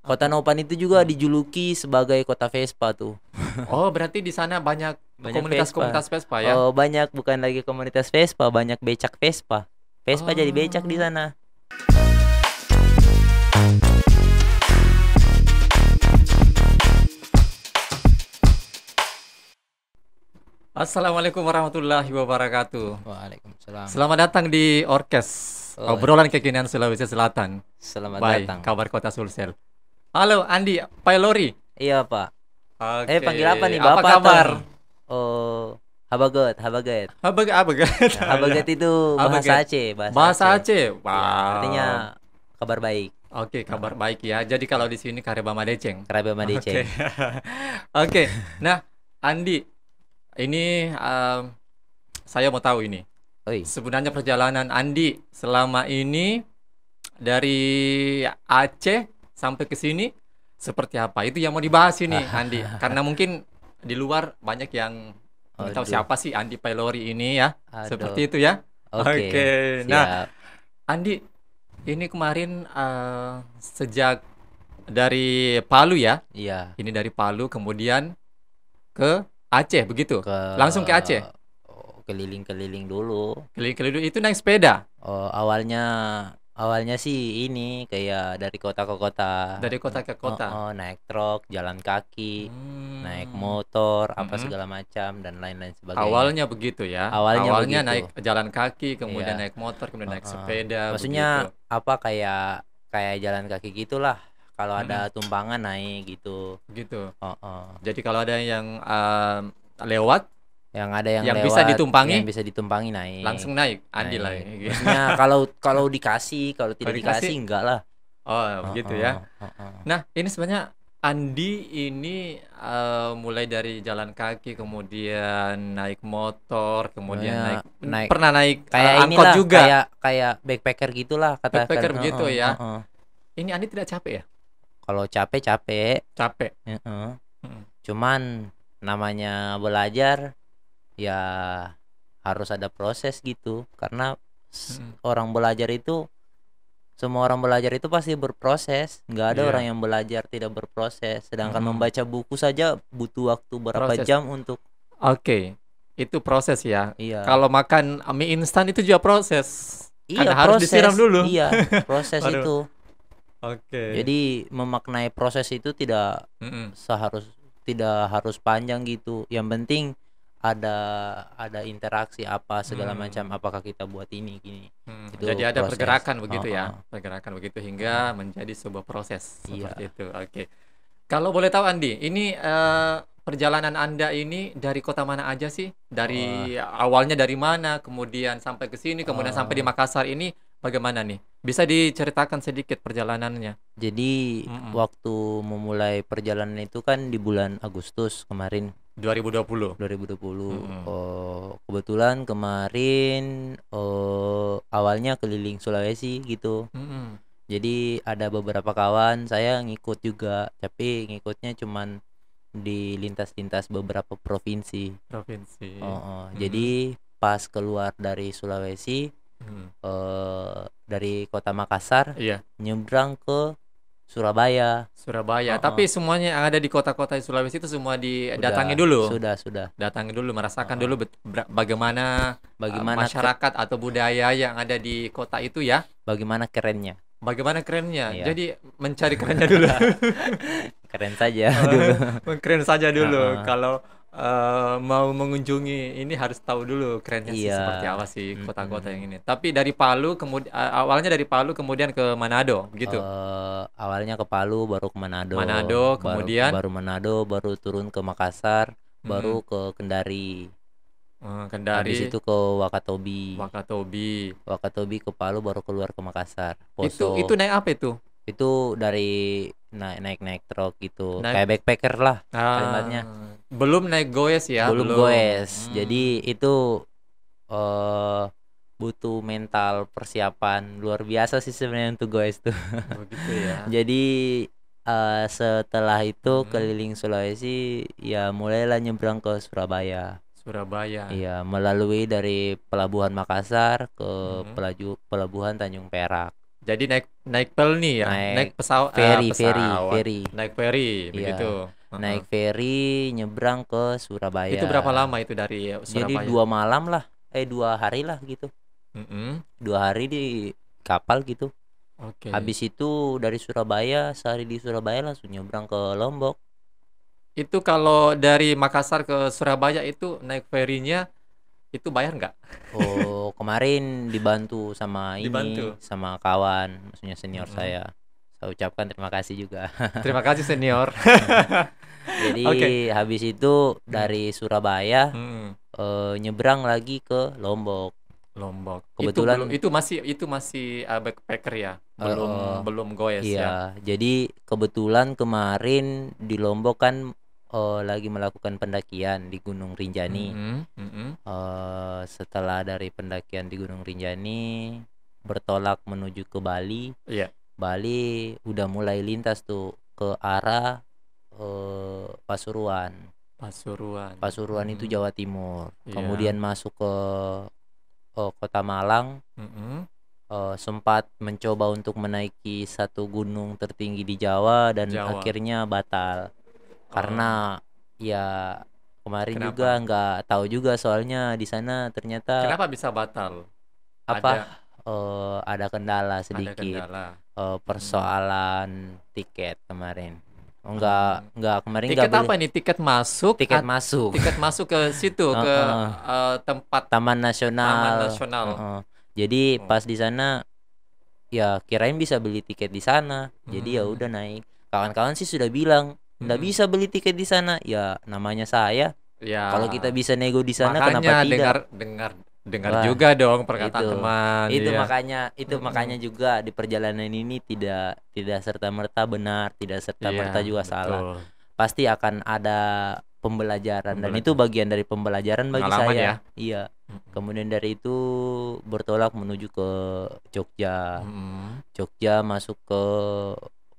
Kota Nopan itu juga dijuluki sebagai kota Vespa tuh. Oh, berarti di sana banyak Banyak Vespa. komunitas-komunitas Vespa ya? Oh, banyak, bukan lagi komunitas Vespa, banyak becak Vespa. Vespa jadi becak di Oh. sana. Assalamualaikum warahmatullahi wabarakatuh. Waalaikumsalam. Selamat datang di Orkes, Oh, obrolan kekinian Sulawesi Selatan. selamat Baik, datang. kabar kota Sulsel. Halo Andi Pailori. Iya, Pak. Oke. Panggil apa nih, Apa Bapak atau kabar? nih? Oh, Habagat, Habagat. Apa Habagat itu bahasa Habagat. Aceh, Bahasa Aceh. Ya, Wow. artinya kabar baik. Oke, kabar baik ya. Jadi kalau di sini Kareba Madeceng. Kerabat Oke. Madeceng. Oke. Nah, Andi, ini saya mau tahu ini. Oi. Sebenarnya perjalanan Andi selama ini dari Aceh sampai ke sini seperti apa? Itu yang mau dibahas ini, Andi. Karena mungkin di luar banyak yang nggak tahu Aduh. siapa sih Andi Pailori ini ya. Aduh. Seperti itu ya. Oke. Oke. Nah, Siap. Andi, ini kemarin sejak dari Palu ya. Iya. Ini dari Palu kemudian ke Aceh begitu. Ke Langsung ke Aceh. Keliling-keliling dulu. Keliling-keliling itu naik sepeda. Oh, awalnya sih ini kayak dari kota ke kota. Dari kota ke kota. Naik truk, jalan kaki, naik Hmm. motor, apa Mm-mm. segala macam dan lain-lain sebagainya. Awalnya begitu ya. Awalnya begitu. naik jalan kaki, kemudian Iya. naik motor, kemudian naik Uh-uh. sepeda. Maksudnya begitu. apa, kayak jalan kaki gitulah. Kalau ada Mm-mm. tumpangan naik gitu. Gitu. Uh-uh. Jadi kalau ada yang lewat, Yang ada yang Yang lewat, bisa ditumpangi, yang bisa ditumpangi naik. langsung naik. Andi lah. Naik. Maksudnya kalau dikasih, kalau tidak dikasih, dikasih enggak lah. Oh, begitu ya. Uh-uh. Nah, ini sebenarnya Andi ini mulai dari jalan kaki, kemudian naik motor, kemudian Naik pernah naik kayak angkot inilah, juga. kayak backpacker gitulah katakan. Backpacker begitu ya. Uh-uh. Ini Andi tidak capek ya? Kalau capek. Capek. Uh-uh. Mm. Cuman namanya belajar ya harus ada proses gitu, karena semua orang belajar itu pasti berproses. Nggak ada Iya. orang yang belajar tidak berproses. Sedangkan Mm-mm. membaca buku saja butuh waktu berapa Proses. jam untuk. Oke, itu proses ya. Iya. Kalau makan mie instan itu juga proses. Iya, Karena harus proses. disiram dulu. Iya, proses Waduh. itu. Oke. Jadi memaknai proses itu tidak Mm-mm. harus panjang gitu. Yang penting ada interaksi apa segala macam, apakah kita buat ini gini. Itu Jadi ada proses. pergerakan begitu ya. Uh-uh. Pergerakan begitu hingga menjadi sebuah proses Iya. seperti itu. Oke. Kalau boleh tahu Andi, ini perjalanan Anda ini dari kota mana aja sih? Dari awalnya dari mana, kemudian sampai ke sini, kemudian sampai di Makassar ini bagaimana nih? Bisa diceritakan sedikit perjalanannya? Jadi Mm-mm. waktu memulai perjalanan itu kan di bulan Agustus kemarin 2020. 2020. Mm-mm. Kebetulan kemarin awalnya keliling Sulawesi gitu. Mm-mm. Jadi ada beberapa kawan saya ngikut juga, tapi ngikutnya cuman di lintas-lintas beberapa provinsi. Provinsi. Jadi pas keluar dari Sulawesi, Mm. dari kota Makassar, Iya. nyebrang ke Surabaya. Surabaya. Tapi semuanya yang ada di kota-kota di Sulawesi itu semua didatangi dulu. Sudah. Datangi dulu, merasakan dulu bagaimana masyarakat atau budaya yang ada di kota itu ya. Bagaimana kerennya. Bagaimana kerennya. Iya. Jadi mencari kerennya dulu. Keren saja dulu. Keren saja dulu. Kalau mau mengunjungi ini harus tahu dulu kerennya sih Iya. seperti apa sih kota-kota yang ini. Tapi dari Palu kemudian awalnya dari Palu kemudian ke Manado gitu. Awalnya ke Palu, baru ke Manado. Manado, kemudian baru Manado, baru turun ke Makassar, baru ke Kendari. Kendari. Habis itu ke Wakatobi. Wakatobi ke Palu, baru keluar ke Makassar. Itu naik apa itu? Itu dari naik truk gitu. Naik- Kayak backpacker lah kalimatnya. Belum naik goes ya? Belum goes. Jadi itu butuh mental persiapan luar biasa sih sebenarnya untuk goes tuh. Begitu ya. Jadi setelah itu keliling Sulawesi, ya mulailah nyebrang ke Surabaya. Iya, melalui dari pelabuhan Makassar ke pelabuhan Tanjung Perak. Jadi naik naik pelni ya, naik Naik pesawat, ferry. naik ferry Iya, begitu. Heeh. naik ferry nyebrang ke Itu berapa Surabaya. lama itu dari Jadi Surabaya? 2 malam lah, 2 hari lah gitu. Mm-mm. 2 hari di kapal gitu. Oke. Habis itu dari Surabaya, sehari di Surabaya langsung nyebrang ke Lombok. Itu kalau dari Makassar ke Surabaya itu naik ferry-nya itu bayar nggak? Oh, kemarin dibantu sama ini, Dibantu. sama kawan, maksudnya senior Mm-mm. saya. Saya ucapkan terima kasih juga. Terima kasih senior. Jadi Oke. habis itu Mm. dari Surabaya Mm. nyebrang lagi ke Lombok. Lombok. Itu belum Kebetulan itu masih backpacker ya. eh, Belum belum goes ya. iya, jadi kebetulan kemarin di Lombok kan lagi melakukan pendakian di Gunung Rinjani. Mm-mm. Mm-mm. Setelah dari pendakian di Gunung Rinjani bertolak menuju ke Bali. Iya, Bali udah mulai lintas tuh ke arah Pasuruan. Pasuruan. Pasuruan itu Mm-mm. Jawa Timur. Iya. Kemudian masuk ke Kota Malang. Mm-mm. Sempat mencoba untuk menaiki satu gunung tertinggi di Jawa dan Jawa. akhirnya batal Oh, karena ya kemarin juga kenapa? nggak tahu juga soalnya di sana ternyata Kenapa bisa batal? apa Ada ada kendala ada sedikit, kendala. Mm. persoalan tiket kemarin. Oh, Hmm. nggak kemarin nggak Tiket beli apa ini? Tiket masuk tiket masuk. tiket masuk ke situ ke Heeh, tempat Taman Taman Nasional. Nasional. Heeh. Jadi Oh. pas di sana ya kirain bisa beli tiket di sana, jadi ya udah Hmm. naik. Kawan-kawan sih sudah bilang nggak Mm-mm. bisa beli tiket di sana, ya namanya saya, kalau kita Ya, bisa nego di sana kenapa makanya tidak. dengar dengar dengar Wah, juga dong perkataan itu teman, itu ya. makanya itu Mm-mm. makanya juga di perjalanan ini tidak tidak serta merta benar, tidak serta merta Iya, juga salah. betul. Pasti akan ada pembelajaran dan itu Pembelajar bagian dari pembelajaran bagi pengalaman ya. saya. Iya. Mm-mm. Kemudian dari itu bertolak menuju ke Jogja. Mm-mm. Jogja masuk ke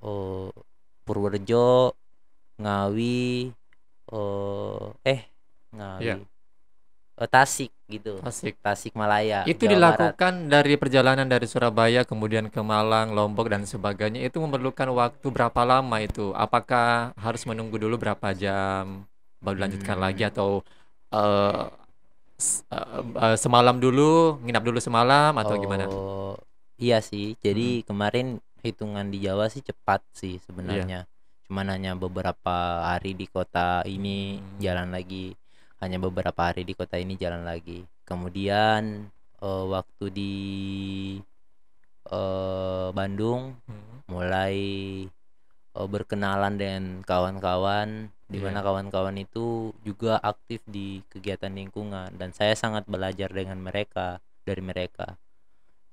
eh, Purworejo, Ngawi, eh eh Ngawi, Iya, Tasik gitu. asik. Tasikmalaya, Itu Jawa Barat. dilakukan dari perjalanan dari Surabaya kemudian ke Malang, Lombok dan sebagainya itu memerlukan waktu berapa lama itu? Apakah harus menunggu dulu berapa jam baru lanjutkan lagi Hmm, atau eh, semalam dulu, nginap dulu semalam atau gimana? oh iya sih. Mm-mm. Jadi kemarin hitungan di Jawa sih cepat sih Iya. sebenarnya. Cuman hanya beberapa hari di kota ini Mm-mm. jalan lagi. Hanya beberapa hari di kota ini jalan lagi. Kemudian waktu di Bandung Mm. mulai berkenalan dengan kawan-kawan di mana Iya. kawan-kawan itu juga aktif di kegiatan lingkungan dan saya sangat belajar dengan mereka dari mereka.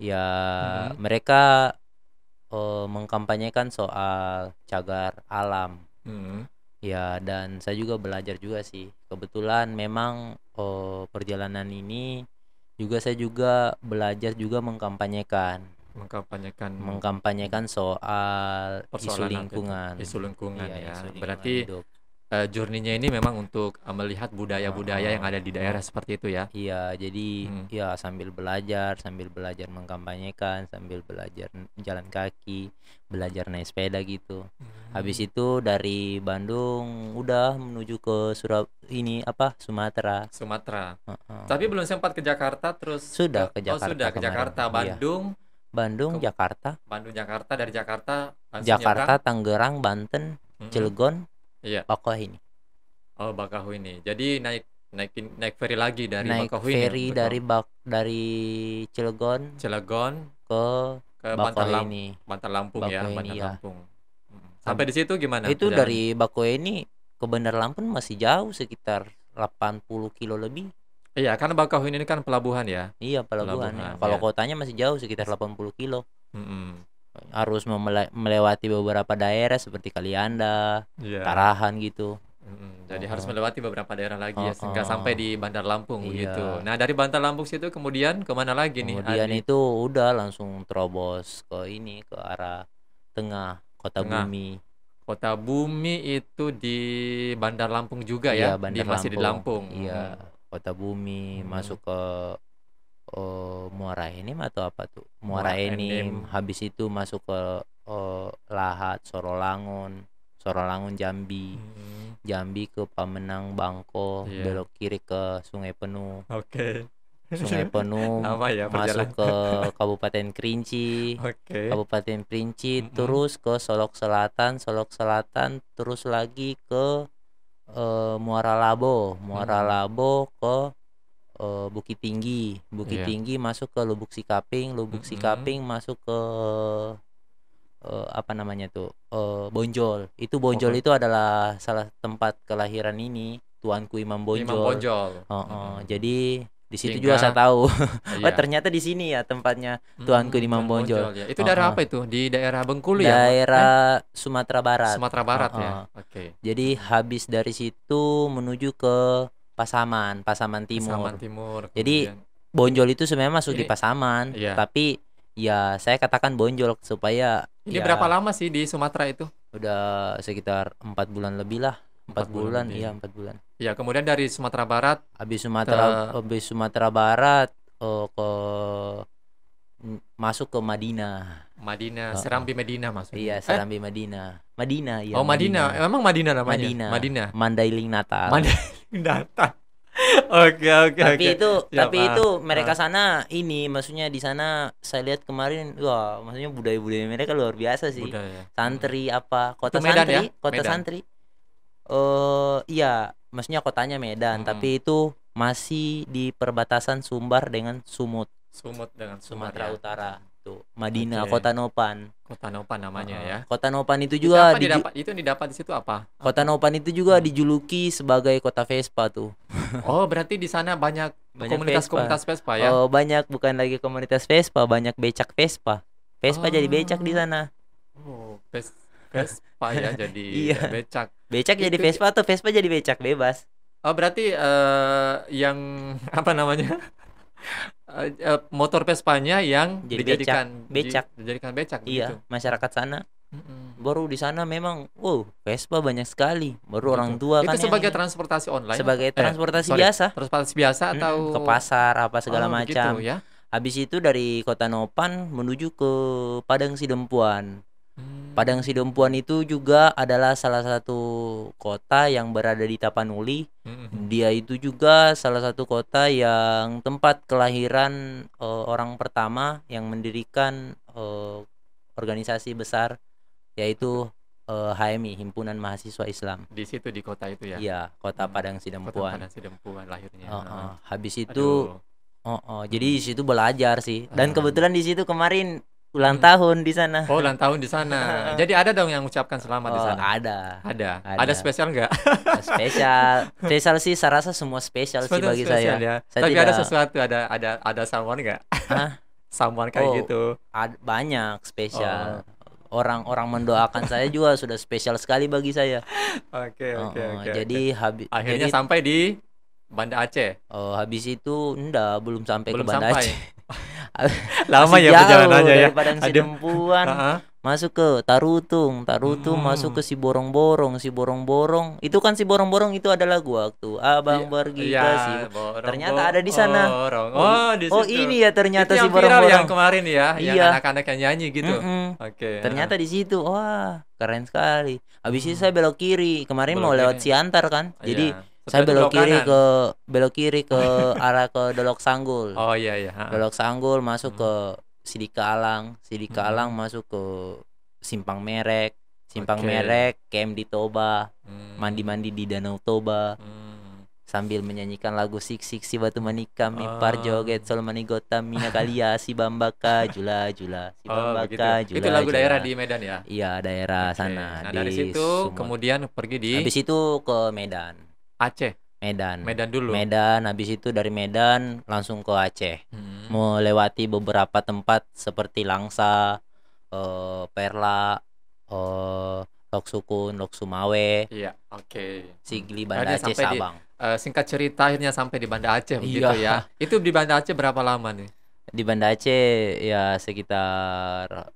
Ya, Mm-mm. mereka mengkampanyekan soal cagar alam. Mm-mm. Ya, dan saya juga belajar juga sih. Kebetulan memang perjalanan ini juga saya juga belajar juga mengkampanyekan Mengkampanyekan mengkampanyekan soal isu persoalan apa itu? lingkungan. Isu lingkungan Iya, ya. isu lingkungan Berarti hidup. journey-nya ini memang untuk melihat budaya-budaya yang Heeh, ada di heeh. daerah seperti itu ya. Iya, jadi Mm. ya sambil belajar mengkampanyekan, sambil belajar jalan kaki, belajar naik sepeda gitu. Habis Mm. itu dari Bandung udah menuju ke ini apa Sumatera. Sumatera. Tapi Heeh. belum sempat ke Jakarta terus Sudah ke ke oh Jakarta sudah ke kemarin. Jakarta, Iya, Bandung, Bandung, ke Jakarta, Bandung Jakarta dari Jakarta langsung Jakarta, nyebrang. Tangerang, Banten, Mm-mm. Cilegon, Iya. Bakauheni. Oh, Bakauheni. Jadi naik ferry lagi dari Naik Bakauheni ferry untuk ke dari Cilegon Cilegon ke ke Bakauheni. Bantar Lampung ya, Bakauheni Bandar ya. Lampung. Mm. Sampai Sam- di situ gimana Itu perjalanannya? dari Bakauheni ke Bandar Lampung masih jauh sekitar 80 kilo lebih. Iya, karena Bakauheni ini kan pelabuhan ya, Iya, pelabuhannya. pelabuhan Kalau ya. kotanya masih jauh sekitar 80 kilo. Mm-mm. Harus melewati beberapa daerah seperti Kalianda, Iya. Tarahan gitu. Mm-mm. Jadi harus Heeh, melewati beberapa daerah lagi ya, sehingga sampai heeh. di Bandar Lampung Iya. begitu. Nah, dari Bandar Lampung situ kemudian kemana lagi nih, Kemudian Andi? itu udah langsung terobos ke ini ke arah tengah Kota Tengah. Bumi. Kota Bumi itu di Bandar Lampung juga Iya, ya, Bandar masih di Lampung. Lampung. Iya, Mm-mm. Kota Bumi Mm-mm. masuk ke Muara Enim atau apa tuh? Muara Muara Enim, Enim. habis itu masuk ke Lahat, Sorolangun Jambi, Hmm, Jambi ke Pamenang Bangko, iya. belok kiri ke Sungai Penuh. Oke. Sungai Penuh Lama ya masuk perjalanan. ke Kabupaten Kerinci, Oke. Kabupaten Kerinci Mm-mm. terus ke Solok Selatan terus lagi ke Muara Mm-mm. Labo ke Bukit Iya. Tinggi masuk ke Lubuk Mm-mm. Sikaping masuk ke apa namanya tuh Bonjol. Itu Bonjol Oh, itu adalah salah tempat kelahiran ini Tuanku Imam Imam Bonjol. Bonjol. Heeh, Mm-mm. jadi di situ juga saya Hingga tahu. Oh, iya. ternyata di sini ya tempatnya Tuanku Imam Tuan Bonjol. Bonjol ya. Itu daerah Heeh. apa itu? Di daerah Bengkulu ya? Daerah Sumatera Barat. Sumatera Barat ya. Heeh. Oke. Jadi Mm-mm. habis dari situ menuju ke Pasaman Pasaman Timur. Timur Jadi kemudian. Ini Bonjol itu sebenarnya masuk di ini Pasaman, iya. tapi ya saya katakan Bonjol supaya Ini berapa ya lama sih di Sumatera itu? udah sekitar 4 bulan lebih lah. Empat 4 bulan bulan, lebih. iya 4 bulan. Ya, kemudian dari Sumatera Barat ke Habis Sumatera Barat ke masuk ke Madinah. Madinah, Heeh. Serambi Medina Iya, maksudnya. Serambi Madinah. Madinah, iya Oh Madinah. Madinah. Emang Madinah namanya? Madinah, Madinah. Mandailing Natal. Madinah datang. Oke, oke, Tapi oke. itu Siap, mereka sana ini maksudnya di sana saya lihat kemarin wah maksudnya budaya-budaya mereka luar biasa sih. budaya. Mm-mm. Santri apa Itu Medan ya? kota Medan. santri. Iya, maksudnya kotanya Medan, Mm-mm. tapi itu masih di perbatasan Sumbar dengan Sumut, Sumut dengan Sumbar Sumatera ya. Utara. Tuh, Oke. Madinah, Kota Nopan. Kota Nopan namanya Heeh. ya. Kota Nopan itu Itu juga apa didapat? Itu yang didapat di situ apa? Kota Apa? Nopan itu juga Hmm. dijuluki sebagai kota Vespa tuh. Oh, berarti di sana banyak Banyak Vespa. komunitas-komunitas Vespa ya? Banyak bukan lagi komunitas Vespa, banyak becak Vespa. Vespa jadi becak di Oh, sana. oh, Vespa ya jadi Iya. becak. Becak jadi Itu Vespa atau Vespa jadi becak bebas. oh berarti yang apa namanya? Motor Vespanya yang Jadi becak, becak. dijadikan becak begitu. Iya, masyarakat sana. Mm-mm. Baru di sana memang, wow, Vespa banyak sekali. Baru Begitu. orang tua Itu kan yang sebagai ini. transportasi online atau Sebagai transportasi sorry, biasa. transportasi biasa atau Ke pasar apa segala oh begitu macam. ya? Habis itu dari Kota Nopan menuju ke Padang Sidempuan. Padang Hmm. Sidempuan itu juga adalah salah satu kota yang berada di Tapanuli. Mm-mm. Dia itu juga salah satu kota yang tempat kelahiran orang pertama yang mendirikan organisasi besar Betul. yaitu HMI, Himpunan Mahasiswa Islam. Di situ di kota itu ya. Iya, Kota Hmm. Padang Kota Sidempuan. Padang Sidempuan lahirnya. Heeh. Habis itu Aduh. jadi Mm. di situ belajar sih. Dan Ah, kebetulan di situ kemarin ulang mm-mm. tahun di sana. Oh, ulang tahun di sana. Jadi ada dong yang ucapkan selamat di Oh, sana. ada. Ada. Ada Ada. spesial nggak? Spesial. Spesial sih saya rasa semua spesial sih Spesial bagi spesial saya. ya. Saya Tapi ada tidak sesuatu, ada someone nggak? ah Someone kayak oh, gitu. banyak Oh, spesial. Orang-orang mendoakan saya juga sudah spesial sekali bagi saya. oke, oke, oke, oke. Jadi Akhirnya sampai di Banda Aceh. habis itu enggak belum sampai ke Belum Banda Aceh. sampai. Lama Masih ya jauh perjalanannya ya. dari Padang Aduh. Sidempuan Heeh. masuk ke Tarutung masuk ke Hmm. Si Borong-Borong itu kan Si Borong-Borong itu ada lagu waktu Iya, abang pergi iya, ke ternyata ada di sana. borong. Oh, di Oh situ. ini ya Itu ternyata Si yang viral yang Borong-Borong. kemarin ya, yang Iya. anak-anak yang nyanyi gitu. Mm-mm. Oke, heeh. Ternyata di situ wah keren sekali. Habis itu saya Hmm, belok kiri kemarin mau belok lewat kiri. Siantar kan jadi Iya. saya Setelah itu belok kanan. belok kiri ke arah ke Dolok Sanggul. Oh iya iya, heeh. Dolok Sanggul masuk Hmm, ke Sidika Alang hmm. masuk ke Simpang Merek, Oke. camp di Toba, Hmm, mandi-mandi di Danau Toba hmm. sambil menyanyikan lagu Sik Sik si batu manikam mi par Oh, joget sol manigota mina kalia si bambaka jula jula si oh begitu. bambaka Itu jula lagu daerah jula. di Medan ya. Iya daerah Oke. sana Nah dari di situ Sumut. kemudian pergi di Habis itu ke Medan. Aceh, Medan. Medan dulu. Medan habis itu dari Medan langsung ke Aceh. Hmm, Melewati beberapa tempat seperti Langsa, Perla, eh Lok Sukun, Lok Sumawe, iya, oke. Hmm. Sigli, Banda Akhirnya Aceh, sampai di Sabang. singkat cerita akhirnya sampai di Banda Aceh begitu Iya, ya. Itu di Banda Aceh berapa lama nih? di Banda Aceh ya sekitar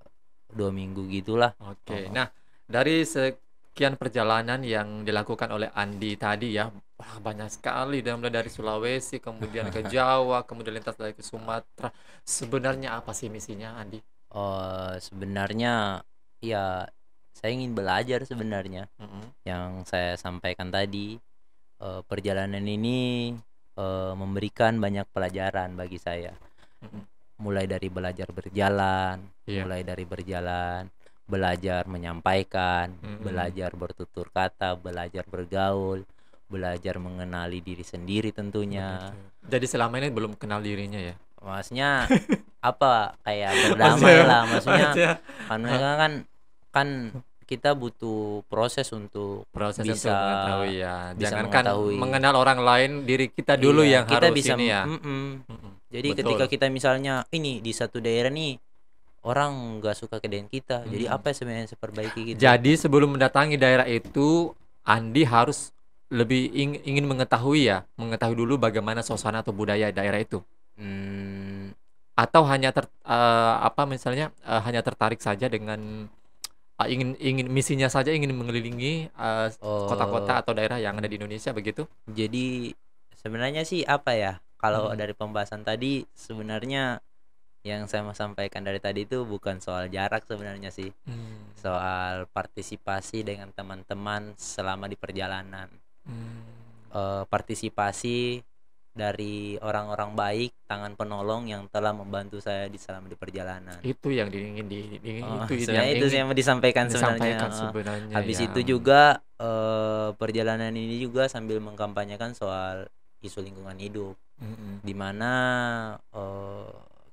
2 minggu gitulah. Oke. Oh, Nah, dari sekian perjalanan yang dilakukan oleh Andi tadi ya, wah banyak sekali mulai dari Sulawesi, kemudian ke Jawa, kemudian lintas lagi ke Sumatera. Sebenarnya apa sih misinya Andi? Sebenarnya ya saya ingin belajar sebenarnya. Mhm, Yang saya sampaikan tadi, perjalanan ini memberikan banyak pelajaran bagi saya. mhm, Mulai dari belajar berjalan, iya, belajar menyampaikan, mhm, belajar bertutur kata, belajar bergaul, belajar mengenali diri sendiri begitu. tentunya. Jadi selama ini belum kenal dirinya ya? Maksudnya apa, kayak berdamai Maksudnya lah, maksudnya maksudnya kan mereka kan kan kita butuh proses untuk proses untuk bisa mengetahui ya, bisa jangankan mengetahui. mengenal orang lain, diri kita dulu Iya, yang kita harus bisa ini ya? Mhm, jadi ketika betul, kita misalnya ini di satu daerah nih orang nggak suka ke dengan kita, jadi mhm. apa yang sebenarnya saya perbaiki gitu. Jadi sebelum mendatangi daerah itu, Andi harus lebih ingin mengetahui ya, mengetahui dulu bagaimana suasana atau budaya daerah itu? Hmm, Atau hanya apa misalnya, hanya tertarik saja dengan, ingin ingin misinya saja ingin mengelilingi, oh, kota-kota atau daerah yang ada di Indonesia begitu? jadi sebenarnya sih apa ya? Kalau Mhm, dari pembahasan tadi sebenarnya yang saya mau sampaikan dari tadi itu bukan soal jarak sebenarnya sih, mmm, soal partisipasi dengan teman-teman selama di perjalanan. mmm. Partisipasi dari orang-orang baik, tangan penolong yang telah membantu saya selama di perjalanan. Itu yang itu yang Sebenarnya itu sih ingin yang mau disampaikan sebenarnya, disampaikan sebenarnya Habis ya, itu juga, perjalanan ini juga sambil mengkampanyekan soal isu lingkungan hidup, mhm, di mana,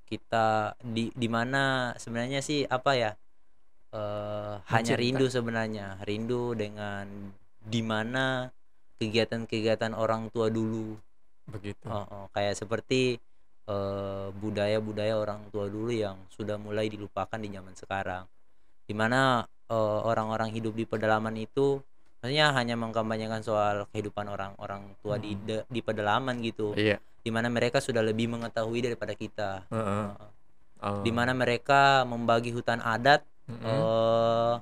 kita di mana sebenarnya sih apa ya, hanya mencinta rindu sebenarnya, rindu dengan di mana kegiatan-kegiatan orang tua dulu. begitu. Heeh, kayak seperti, budaya-budaya orang tua dulu yang sudah mulai dilupakan di zaman sekarang. Di mana, orang-orang hidup di pedalaman itu maksudnya hanya mengkampanyekan soal kehidupan orang-orang tua Mhm, di pedalaman gitu, iya, di mana mereka sudah lebih mengetahui daripada kita, heeh, heeh. Di oh, mana mereka membagi hutan adat, mhm, eee,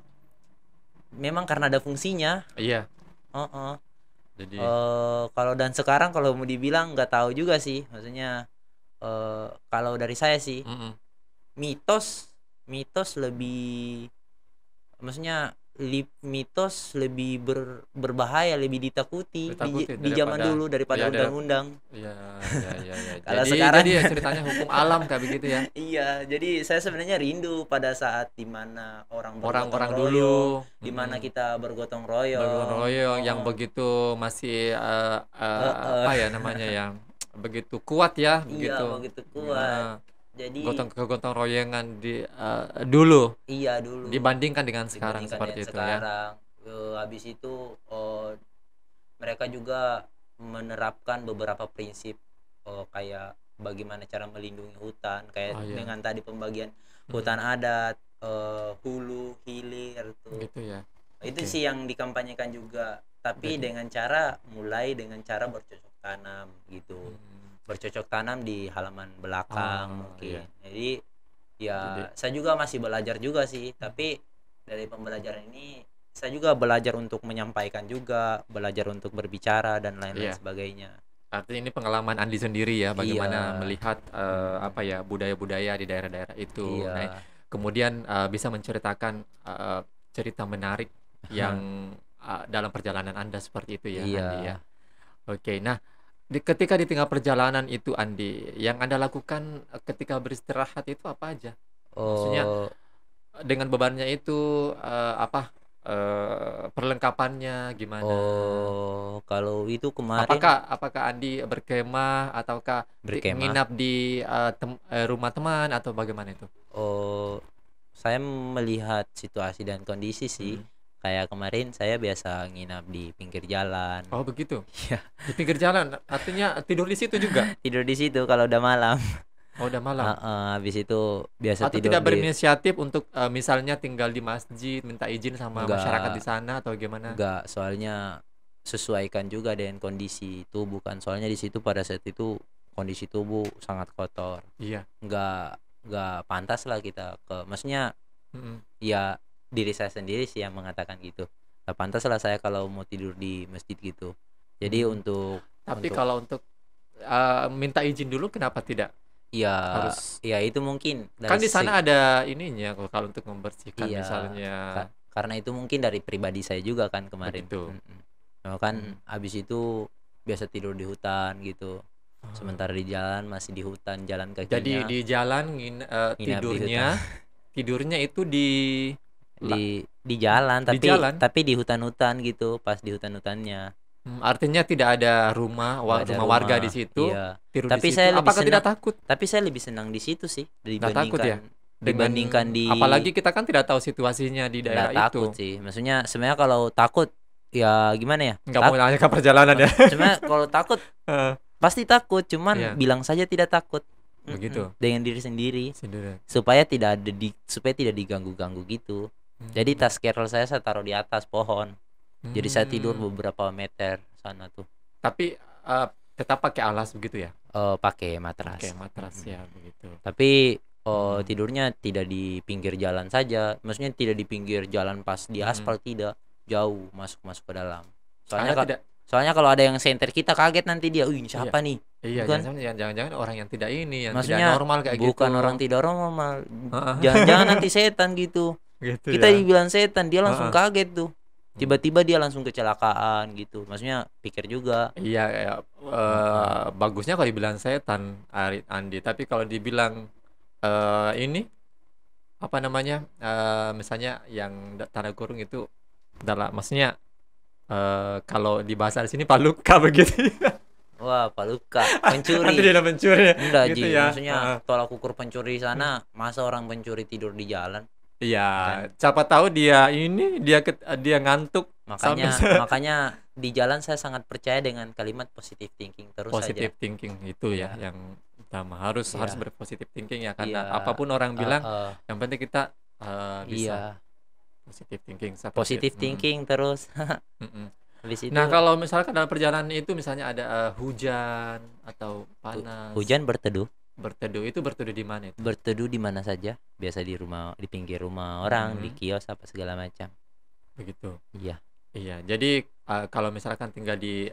memang karena ada fungsinya, iya, heeh. jadi Kalau dan sekarang kalau mau dibilang nggak tahu juga sih, maksudnya, kalau dari saya sih, mhm, mitos mitos lebih maksudnya mitos lebih berbahaya, lebih ditakuti ditakuti di zaman daripada dulu daripada ya undang-undang. ya ya ya ya, Kalau jadi sekarang ya ceritanya hukum alam kayak begitu ya? iya, jadi saya sebenarnya rindu pada saat di mana orang bergotong Orang-orang royong, dulu, di mana mhm, kita bergotong bergotong royong, royong yang heeh, begitu masih, apa heeh, ya namanya ya, begitu kuat ya, iya begitu, begitu kuat. heeh, Jadi kegotong royongan dulu iya dulu, dibandingkan dengan sekarang dibandingkan dengan seperti itu ya? sekarang, habis itu, mereka juga menerapkan beberapa prinsip, kayak bagaimana cara melindungi hutan, kayak Oh iya, dengan tadi pembagian hutan mhm, adat, hulu, hilir tuh. gitu ya? Itu Oke, sih yang dikampanyekan juga, tapi jadi mulai dengan cara bercocok tanam gitu. mmm, Bercocok tanam di halaman belakang oh mungkin. iya, Jadi jadi ya saya juga masih belajar juga sih, mhm, tapi dari pembelajaran ini saya juga belajar untuk menyampaikan juga, belajar untuk berbicara dan lain-lain iya. sebagainya. Artinya ini pengalaman Andi sendiri ya, Iya, bagaimana melihat, mhm, apa ya, budaya-budaya di daerah-daerah itu. Nah, iya. kemudian, bisa menceritakan, cerita menarik yang, dalam perjalanan Anda seperti itu ya, Andi ya. Iya. Oke, nah ketika di tengah perjalanan itu Andi, yang Anda lakukan, ketika beristirahat itu apa aja? Maksudnya Oh dengan bebannya itu, apa, perlengkapannya gimana? kalau itu kemarin Apakah apakah Andi berkemah ataukah berkemah. menginap di, rumah teman atau bagaimana itu? Oh, saya melihat situasi dan kondisi sih. Mhm. Kayak kemarin saya biasa nginap di pinggir jalan. Oh begitu? Iya, Di pinggir jalan, artinya tidur di situ juga? tidur di situ kalau udah malam. Oh udah malam? Heeh, habis itu biasa Atau tidur tidak di berinisiatif untuk, misalnya tinggal di masjid, minta izin sama masyarakat di enggak sana atau gimana? enggak, soalnya sesuaikan juga dengan kondisi tubuh kan. Soalnya di situ pada saat itu kondisi tubuh sangat kotor. Iya, Enggak pantas lah kita maksudnya mhm, ya diri saya sendiri sih yang mengatakan gitu. Tak pantaslah saya kalau mau tidur di masjid gitu. Jadi Hmm. Tapi untuk kalau untuk minta izin dulu kenapa tidak ya harus? ya itu mungkin Kan dari di sana segi ada ininya kalau untuk membersihkan iya, misalnya karena itu mungkin dari pribadi saya juga kan kemarin, begitu. nah, kan Hmm. habis itu biasa tidur di hutan gitu, Oh. sementara di jalan masih di hutan, jalan Jadi kakinya di jalan nginap di hutan. tidurnya itu la- Di jalan di jalan. tapi di hutan-hutan gitu, pas di hutan-hutannya, Artinya tidak ada rumah nggak ada rumah warga rumah, di situ, iya. tidur di Tapi situ. saya lebih Apakah senang tidak takut? tapi saya lebih senang di situ sih Nggak takut ya? Dengan dibandingkan di apalagi kita kan tidak tahu situasinya di nggak daerah takut itu. sih. Maksudnya sebenarnya kalau takut ya gimana ya? Nggak mau nanya ke perjalanan ya. Sebenarnya kalau takut Eh, pasti takut, cuman Iya, bilang saja tidak takut. begitu. Dengan diri sendiri Sendiri. supaya tidak diganggu-ganggu gitu. Jadi Hmm. tas keril saya taruh di atas pohon. Jadi saya tidur Hmm. beberapa meter sana tuh. Tapi tetap pakai alas begitu ya? Pakai Pakai matras. matras ya begitu. Tapi Hmm. tidurnya tidak di pinggir jalan saja. Maksudnya tidak di pinggir jalan pas di Hmm. aspal, tidak. Jauh masuk ke dalam. Soalnya Anda tidak. soalnya kalau ada yang senter kita kaget nanti dia, "Wih, ini Iya. siapa nih?" Iya, Bukan. jangan-jangan orang yang tidak ini, yang tidak Maksudnya normal kayak bukan orang gitu. tidak normal. Heeh. Jangan-jangan nanti setan gitu. Gitu Kita ya. dibilang setan, dia langsung Heeh. kaget tuh. Hmm. Tiba-tiba dia langsung kecelakaan gitu. Maksudnya pikir juga. Iya, ya, Heeh. bagusnya kalau dibilang setan, Andi. Tapi kalau dibilang ini apa namanya, misalnya yang tanda kurung itu adalah, maksudnya kalau di bahasa di sini paluka begitu. Wah, Paluka, Nanti pencuri. dia mencuri Enggak, gitu Ji. ya. Maksudnya tolak ukur pencuri di sana, masa orang pencuri tidur di jalan, Iya, kan? siapa tahu dia ngantuk sampai Makanya makanya di jalan saya sangat percaya dengan kalimat positive thinking terus saja. positive thinking itu ya Iya, yang utama. Harus iya, berpositive thinking ya, karena iya, apapun orang bilang heeh, yang penting kita bisa iya, positive thinking seperti positive thinking terus. mm. Habis Nah, itu kalau misalkan dalam perjalanan itu misalnya ada hujan atau panas, hujan berteduh. berteduh di mana itu? Berteduh di mana saja, biasa di rumah, di pinggir rumah orang, di Mm, kios apa segala macam. begitu. Iya. Iya, jadi kalau misalkan tinggal di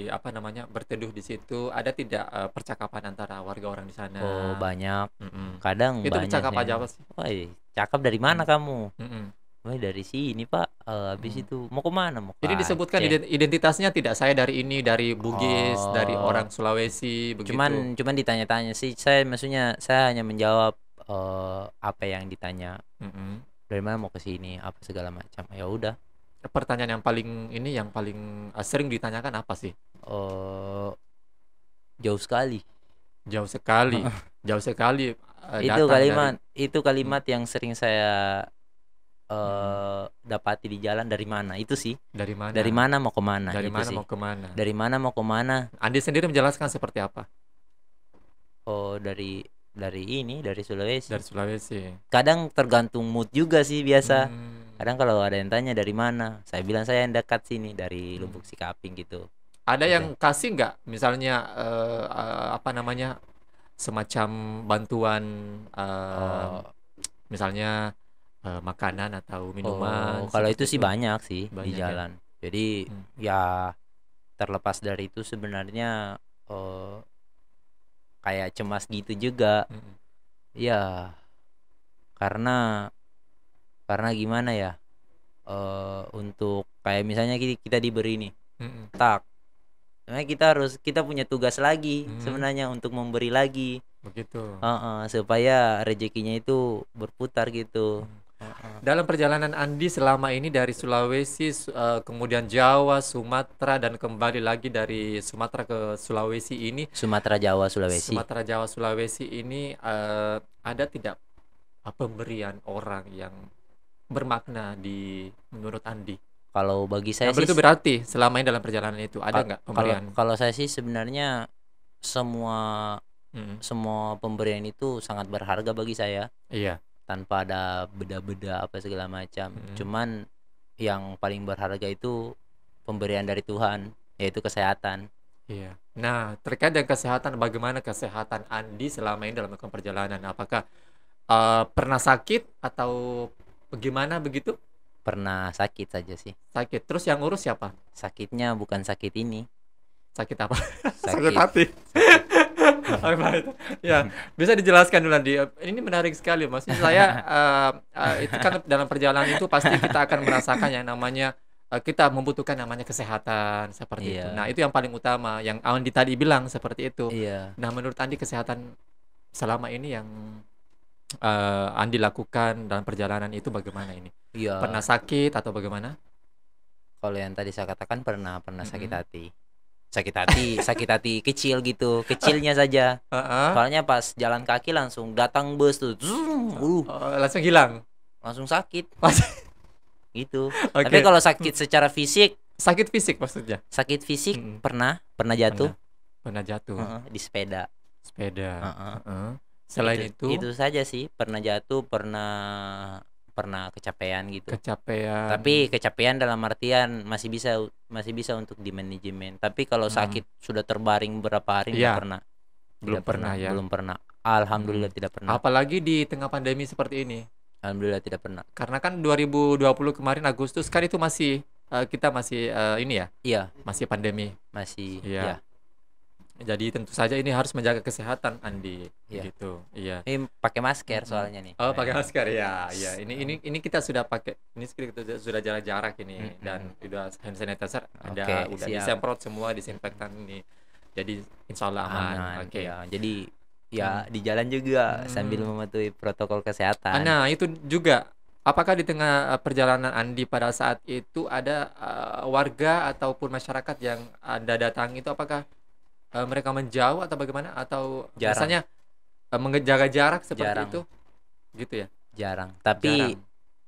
apa namanya, berteduh di situ, ada tidak percakapan antara warga orang di Oh, sana? banyak. Mm-mm. Kadang Itu banyak bercakap aja yang, apa sih? "Woi, cakep dari mana Mm, kamu?" mm-mm, "Woi, dari sini, Pak." Habis mm. itu, "Mau ke mana?" "Mau ke Ini disebutkan Aceh." identitasnya tidak, saya dari ini, dari Bugis, dari Oh, orang Sulawesi, begitu. cuman ditanya-tanya sih. Maksudnya saya hanya menjawab apa yang ditanya. Mm-mm. Dari mana mau ke sini, apa segala macam. Ya udah. Pertanyaan yang paling sering ditanyakan apa sih? eh Jauh sekali. Jauh sekali, jauh sekali datang dari. Itu Mm, kalimat yang sering saya mm-mm. dapati di jalan, dari mana itu sih. Dari Dari mana? mana mau ke mana Dari itu mana sih. mau ke mana? Dari mana mau ke mana? Andi sendiri menjelaskan seperti apa? Oh, dari Sulawesi. Dari Sulawesi. Kadang tergantung mood juga sih biasa. Hmm, Kadang kalau ada yang tanya dari mana, saya bilang saya yang dekat sini, dari hmm. Lubuk Sikaping gitu. Ada Gitu. yang kasih nggak, misalnya apa namanya, semacam bantuan, eh, Oh, misalnya makanan atau minuman kalau itu seperti sih itu? banyak sih di Banyak ya. jalan. Jadi Hmm, ya terlepas dari itu sebenarnya eh, kayak cemas gitu juga. hmm, Ya, karena gimana ya? Untuk kayak misalnya kita diberi nih, hmm, tak. Sebenarnya kita punya tugas lagi hmm, sebenarnya untuk memberi lagi. begitu. Heeh, supaya rezekinya itu berputar gitu. Hmm. Heeh. Dalam perjalanan Andi selama ini dari Sulawesi, kemudian Jawa, Sumatera, dan kembali lagi dari Sumatera ke Sulawesi ini, Sumatera, Jawa, Sulawesi. Sumatera, Jawa, Sulawesi ini, ada tidak pemberian orang yang bermakna menurut Andi? Kalau bagi saya Yang sih itu berarti selama ini dalam perjalanan itu ada nggak kalau pemberian? kalau saya sih sebenarnya semua Mm, semua pemberian itu sangat berharga bagi saya, iya, tanpa ada beda-beda apa segala macam. mm, Cuman yang paling berharga itu pemberian dari Tuhan, yaitu kesehatan. iya. Nah, terkait dengan kesehatan, bagaimana kesehatan Andi selama ini dalam melakukan perjalanan? Apakah pernah sakit atau bagaimana begitu? pernah sakit saja sih. Sakit. Terus yang urus siapa? Sakitnya bukan sakit ini, Sakit apa? Sakit sakit hati. sakit Apa itu? Ya, bisa dijelaskan dulu Andi. Ini menarik sekali. Maksudnya saya itu kan dalam perjalanan itu pasti kita akan merasakan yang namanya kita membutuhkan namanya kesehatan seperti itu. Nah, iya, itu yang paling utama yang Andi tadi bilang seperti itu. iya, Nah, menurut Andi kesehatan selama ini yang Andi lakukan dalam perjalanan itu bagaimana ini? Pernah iya. sakit atau bagaimana? Kalau yang tadi saya katakan pernah sakit Mm-mm. hati. Sakit hati kecil gitu, kecilnya saja. Heeh. Soalnya pas jalan kaki langsung datang bus tuh, zoom, Oh, langsung hilang. langsung sakit gitu. Tapi Oke. kalau sakit secara fisik, Sakit fisik maksudnya? sakit fisik Mm-mm. pernah jatuh, Pernah. Pernah jatuh. heeh, di sepeda. Sepeda. Heeh. Heeh. Selain Itu itu, saja sih, pernah jatuh, pernah pernah kecapean gitu. kecapean. Tapi kecapean dalam artian masih bisa untuk dimanajemen. Tapi kalau Heeh. sakit sudah terbaring berapa hari nggak Iya, pernah. belum Tidak pernah, pernah ya. belum pernah. Mm. Alhamdulillah tidak pernah. Apalagi di tengah pandemi seperti ini. Alhamdulillah tidak pernah. Karena kan 2020 kemarin Agustus kan itu masih kita masih ini ya, Iya, masih pandemi. masih Iya. ya. Jadi tentu saja ini harus menjaga kesehatan Andi, Iya. gitu. Iya. Ini pakai masker Mm-mm. soalnya nih. Oh, pakai masker ya. Ya, ini kita sudah pakai ini kita sudah jarak-jarak ini dan Mm-mm. udah hand sanitizer Oke, udah siap. disemprot semua disinfektan ini. Jadi insya Allah aman. Aman. Oke. Ya, jadi Mm. ya di jalan juga sambil Hmm. mematuhi protokol kesehatan. Nah, itu juga. Apakah di tengah perjalanan Andi pada saat itu ada warga ataupun masyarakat yang Anda datangi itu apakah mereka menjauh atau bagaimana atau Jarang, misalnya menjaga jarak seperti jarang, itu gitu ya? jarang. Tapi Jarang.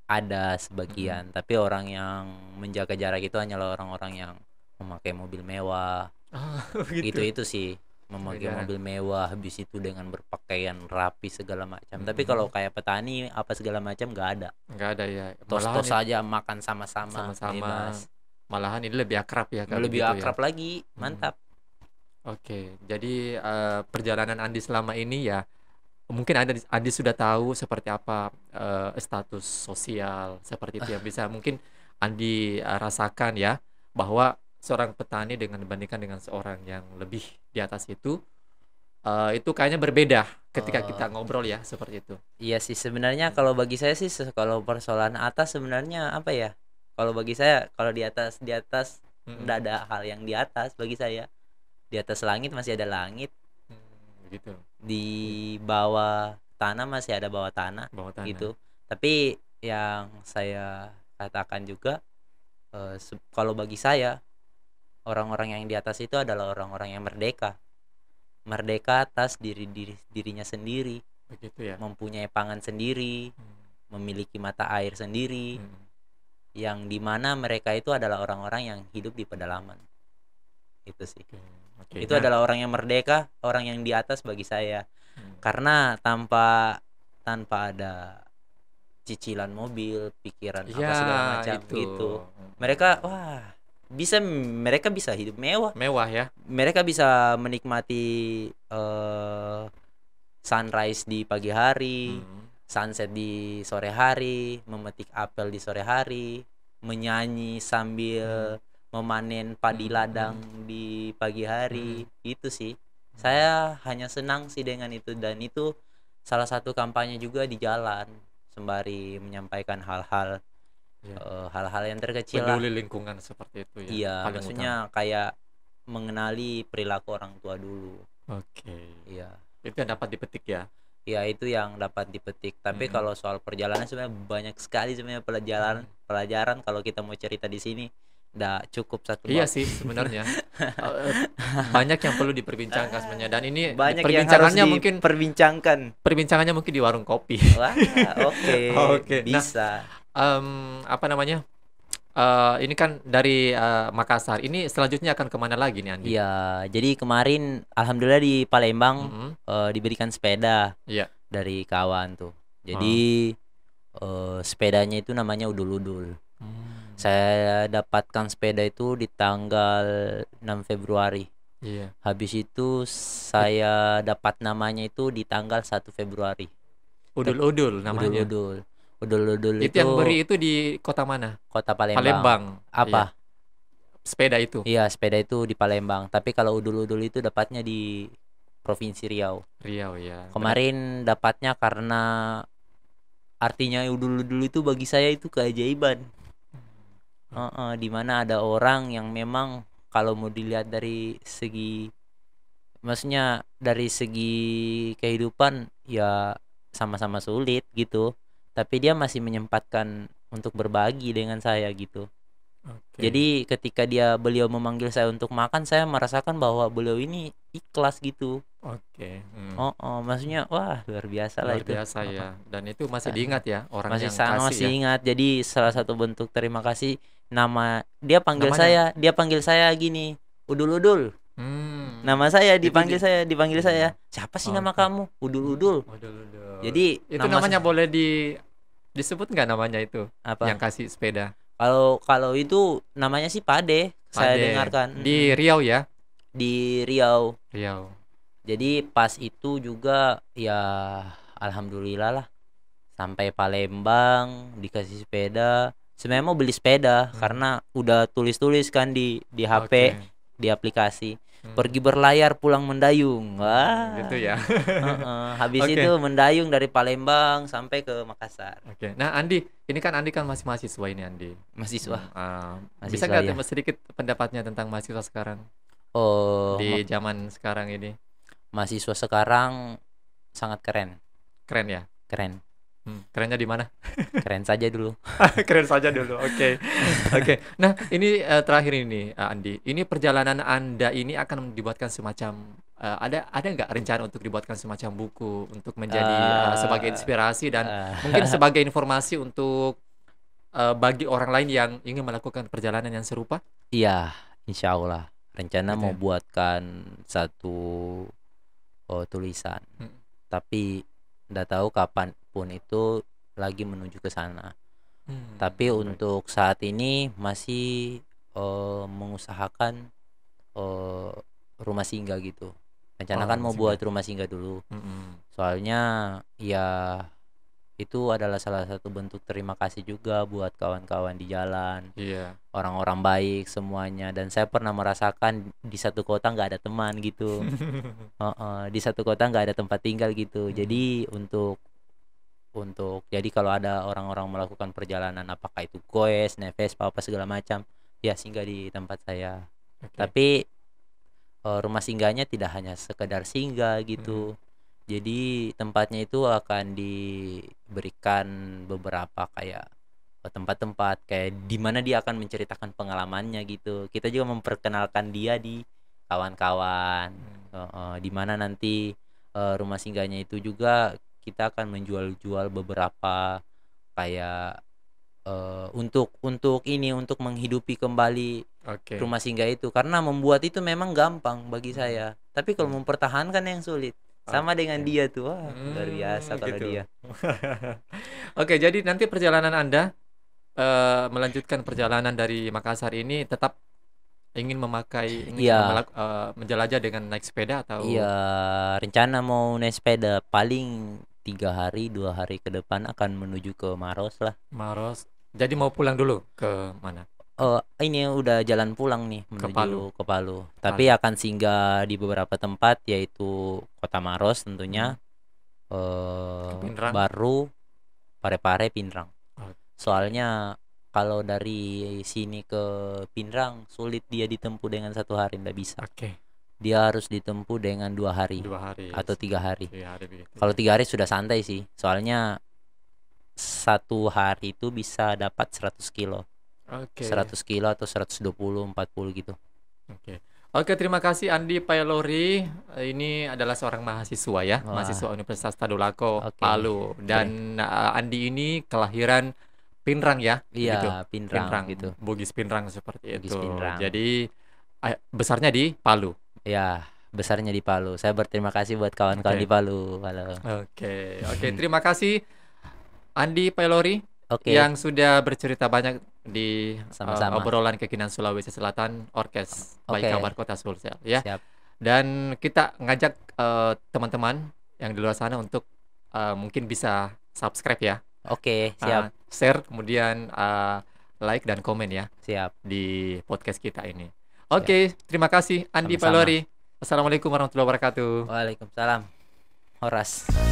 ada Mm-mm. sebagian, tapi orang yang menjaga jarak itu hanyalah orang-orang yang memakai mobil mewah. Oh, Itu gitu. sih, Jaga memakai jarak. mobil mewah, habis itu dengan berpakaian rapi segala macam. Tapi kalau Mm-mm. kayak petani apa segala macam nggak ada. Nggak ada ya. Malahan Tos-tos itu saja makan sama-sama, sama-sama. bebas. Malahan ini lebih akrab ya kalau Lebih gitu ya. akrab lagi, Mm. mantap. Oke, jadi perjalanan Andi selama ini ya mungkin Andi sudah tahu seperti apa status sosial seperti itu yang bisa mungkin Andi rasakan ya bahwa seorang petani dengan dibandingkan dengan seorang yang lebih di atas itu kayaknya berbeda ketika Eh, kita ngobrol ya seperti itu. iya sih sebenarnya kalau bagi saya sih kalau persoalan atas sebenarnya apa ya? Kalau bagi saya kalau di atas Mm-mm. nggak ada hal yang di atas bagi saya. Di atas langit masih ada langit, Gitu. di Iya, bawah tanah masih ada bawah tanah bawah tanah. gitu. Tapi yang saya katakan juga kalau bagi saya orang-orang yang di atas itu adalah orang-orang yang merdeka. Merdeka atas dirinya sendiri, Begitu ya. mempunyai pangan sendiri, Hmm. memiliki mata air sendiri, Hmm. yang dimana mereka itu adalah orang-orang yang hidup di pedalaman. Itu sih. Oke. Oke. Itu Nah, adalah orang yang merdeka, orang yang di atas bagi saya. hmm. Karena tanpa tanpa ada cicilan mobil, pikiran Ya apa segala macam itu. gitu. Mm-mm. Mereka bisa hidup mewah. Mewah ya. Mereka bisa menikmati eh, sunrise di pagi hari, Hmm. sunset di sore hari, memetik apel di sore hari, menyanyi Hmm. sambil memanen padi Hmm. ladang di pagi hari. Hmm. Itu sih. Hmm. Saya hanya senang sih dengan itu dan itu salah satu kampanye juga di jalan sembari menyampaikan Ya. hal-hal yang terkecil lah. Peduli lingkungan seperti itu ya. Iya, Paling utama. maksudnya kayak mengenali perilaku orang tua dulu. Oke. Iya. Itu yang dapat dipetik ya. Ya itu yang dapat dipetik. Tapi Mm-mm. kalau soal perjalanan sebenarnya banyak sekali sebenarnya pelajaran kalau kita mau cerita di sini udah cukup satu Iya bab. sih sebenarnya. Banyak yang perlu diperbincangkan sebenarnya dan ini Banyak yang harus diperbincangkan. perbincangannya mungkin di warung kopi. Wah, oke. Oke. Nah, Bisa. apa namanya? Ini kan dari Makassar. Ini selanjutnya akan kemana lagi nih Andi? Iya, jadi kemarin alhamdulillah di Palembang Mm-mm. diberikan sepeda Iya. dari kawan tuh. Jadi sepedanya itu namanya udul-udul. Hmm. Saya dapatkan sepeda itu di tanggal 6 Februari. Iya. Habis itu saya dapat namanya itu di tanggal 1 Februari. Udul-udul namanya. Udul-udul. Udul-udul Itu itu yang beri itu di kota mana? kota Palembang. Palembang. Iya, Apa? sepeda itu. Iya, sepeda itu di Palembang. Tapi kalau udul-udul itu dapatnya di Provinsi Riau. Riau ya. Kemarin dapatnya karena artinya udul-udul itu bagi saya itu keajaiban. Di mana ada orang yang memang kalau mau dilihat dari segi, maksudnya dari segi kehidupan ya sama-sama sulit gitu, tapi dia masih menyempatkan untuk berbagi dengan saya gitu. Oke. Jadi ketika beliau memanggil saya untuk makan, saya merasakan bahwa beliau ini ikhlas gitu. Oke. Maksudnya wah luar biasa lah Luar itu. biasa ya. Dan itu masih Sa- diingat ya orang Masih yang sangat kasih masih ya. ingat. Jadi salah satu bentuk terima kasih, Namanya. dia panggil saya gini, Udul Udul. Hmm. Nama saya Itu di dipanggil iya. saya. Siapa sih nama Oke. kamu? Udul Udul. Waduh, waduh. Jadi Itu nama namanya boleh disebut nggak namanya itu yang apa? kasih sepeda? Kalau kalau itu namanya sih Pade, saya Pade. dengarkan. Di Riau ya? Di Riau. Riau. Jadi pas itu juga ya alhamdulillah lah, sampai Palembang dikasih sepeda. Sebenarnya mau beli sepeda Hmm. karena udah tulis-tulis kan di HP, Oke. di aplikasi. Hmm. Pergi berlayar pulang mendayung. Gitu Wah. ya. Habis itu Oke. mendayung dari Palembang sampai ke Makassar. Oke. Nah, Andi, ini kan Andi kan masih mahasiswa ini, Andi. Mahasiswa, Bisa mahasiswa nggak ya. sedikit pendapatnya tentang mahasiswa sekarang Oh, di zaman sekarang ini? mahasiswa sekarang sangat keren, Keren ya? keren, Kerennya di mana? keren saja dulu. Keren saja dulu. Oke. Oke. Nah, ini terakhir ini Andi. Ini perjalanan Anda ini akan dibuatkan semacam ada nggak rencana untuk dibuatkan semacam buku untuk menjadi sebagai Eh, inspirasi dan mungkin eh, sebagai informasi untuk bagi orang lain yang ingin melakukan perjalanan yang serupa? Iya, insya Allah. Rencana Gitu mau ya. buatkan satu tulisan, Hmm. tapi nggak tahu kapan pun itu lagi menuju ke sana. Tapi Baik. untuk saat ini masih mengusahakan eh, rumah singgah gitu. Rencana Oh, kan rumah mau singgah. buat rumah singgah dulu. Mm-mm. Soalnya ya itu adalah salah satu bentuk terima kasih juga buat kawan-kawan di jalan, Iya. orang-orang baik semuanya. Dan saya pernah merasakan di satu kota nggak ada teman gitu. Di satu kota nggak ada tempat tinggal gitu. Hmm. Jadi jadi kalau ada orang-orang melakukan perjalanan apakah itu goes, neves, apa segala macam, ya singgah di tempat saya. Oke. Tapi rumah singgahnya tidak hanya sekedar singgah Mm-mm. gitu. Jadi tempatnya itu akan diberikan beberapa kayak tempat-tempat kayak di mana dia akan menceritakan pengalamannya gitu. Kita juga memperkenalkan dia di kawan-kawan. Di mana nanti rumah singgahnya itu juga kita akan menjual-jual beberapa kayak untuk menghidupi kembali Oke. rumah singgah itu, karena membuat itu memang gampang bagi Mm. saya, tapi kalau Mm. mempertahankan yang sulit. Sama dengan Oke. dia tuh, wah luar biasa kalau Gitu. dia. Oke, jadi nanti perjalanan Anda melanjutkan perjalanan dari Makassar ini tetap ingin Iya, menjelajah dengan naik sepeda iya, atau rencana mau naik sepeda paling 3 hari 2 hari ke depan akan menuju ke Maros lah. Maros. Jadi mau pulang dulu ke mana? Ini udah jalan pulang nih Ke Palu. menuju ke Palu, tapi Palu. akan singgah di beberapa tempat yaitu Kota Maros tentunya, Ke Pinrang. baru Parepare, Pinrang. Oh, Soalnya kalau dari sini ke Pinrang sulit dia ditempuh dengan 1 hari, nggak bisa. Oke, Dia harus ditempuh dengan 2 hari 2 hari. atau 3 hari. 3 hari begitu Kalau ya. 3 hari sudah santai sih, soalnya 1 hari itu bisa dapat 100 kilo, Oke. 100 kilo atau 120, 40 gitu. Oke. Oke, terima kasih Andi Pailori. Ini adalah seorang mahasiswa ya, Wah, mahasiswa Universitas Tadulako, oke, Palu. Dan Andi ini kelahiran Pinrang ya, begitu. iya Pinrang Pinrang, gitu, Bugis Pinrang seperti Bugis itu. Pinrang. Jadi besarnya di Palu. Ya, besarnya di Palu. Saya berterima kasih buat kawan-kawan Oke. di Palu. Halo. Oke, oke. Terima kasih Andi Pailori Oke, yang sudah bercerita banyak di sama-sama. obrolan Kekinan Sulawesi Selatan Orkes Baik Oke, Kabar Kota Sulsel ya. siap. Dan kita ngajak teman-teman yang di luar sana untuk mungkin bisa subscribe ya Oke, siap. Share kemudian like dan komen ya Siap. di podcast kita ini. Siap. Oke, terima kasih Andi Sama-sama. Palori. Assalamualaikum warahmatullahi wabarakatuh. Waalaikumsalam. Horas.